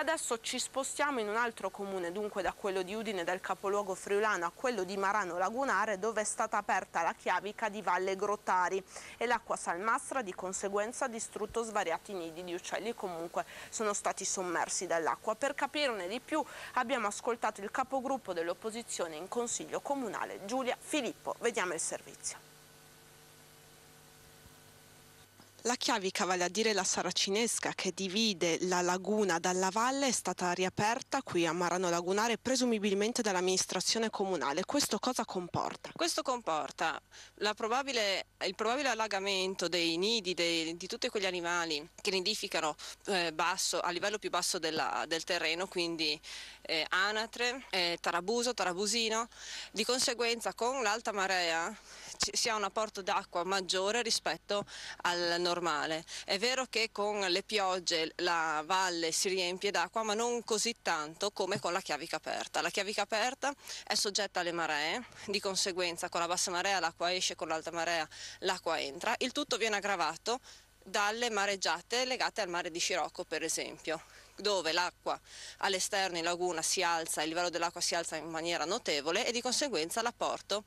Adesso ci spostiamo in un altro comune, dunque da quello di Udine del capoluogo friulano a quello di Marano Lagunare, dove è stata aperta la chiavica di Valle Grottari e l'acqua salmastra di conseguenza ha distrutto svariati nidi di uccelli, comunque sono stati sommersi dall'acqua. Per capirne di più abbiamo ascoltato il capogruppo dell'opposizione in Consiglio Comunale, Giulia Filippo. Vediamo il servizio. La chiavica, vale a dire la saracinesca che divide la laguna dalla valle, è stata riaperta qui a Marano Lagunare presumibilmente dall'amministrazione comunale. Questo cosa comporta? Questo comporta il probabile allagamento dei nidi di tutti quegli animali che nidificano a livello più basso del terreno, quindi anatre, tarabuso, tarabusino. Di conseguenza con l'alta marea si ha un apporto d'acqua maggiore rispetto al normale. È vero che con le piogge la valle si riempie d'acqua, ma non così tanto come con la chiavica aperta. La chiavica aperta è soggetta alle maree, di conseguenza con la bassa marea l'acqua esce, con l'alta marea l'acqua entra. Il tutto viene aggravato dalle mareggiate legate al mare di Scirocco, per esempio, dove l'acqua all'esterno in laguna si alza, il livello dell'acqua si alza in maniera notevole e di conseguenza l'apporto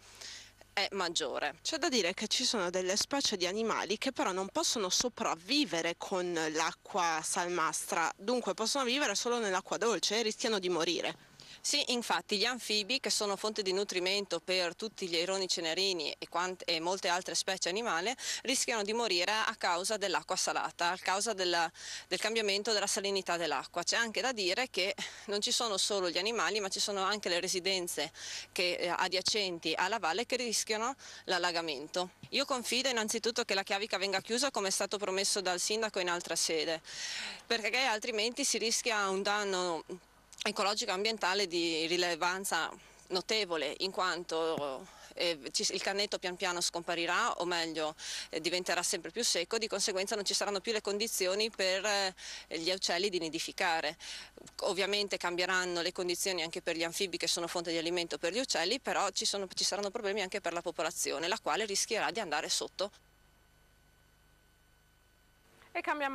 è maggiore. C'è da dire che ci sono delle specie di animali che però non possono sopravvivere con l'acqua salmastra, dunque possono vivere solo nell'acqua dolce e rischiano di morire. Sì, infatti gli anfibi, che sono fonte di nutrimento per tutti gli aironi cenerini e molte altre specie animali, rischiano di morire a causa dell'acqua salata, a causa del cambiamento della salinità dell'acqua. C'è anche da dire che non ci sono solo gli animali, ma ci sono anche le residenze adiacenti alla valle che rischiano l'allagamento. Io confido innanzitutto che la chiavica venga chiusa come è stato promesso dal sindaco in altra sede, perché altrimenti si rischia un danno ecologico e ambientale di rilevanza notevole, in quanto il cannetto pian piano scomparirà, o meglio diventerà sempre più secco, di conseguenza non ci saranno più le condizioni per gli uccelli di nidificare. Ovviamente cambieranno le condizioni anche per gli anfibi, che sono fonte di alimento per gli uccelli, però ci saranno problemi anche per la popolazione, la quale rischierà di andare sotto. E cambiamo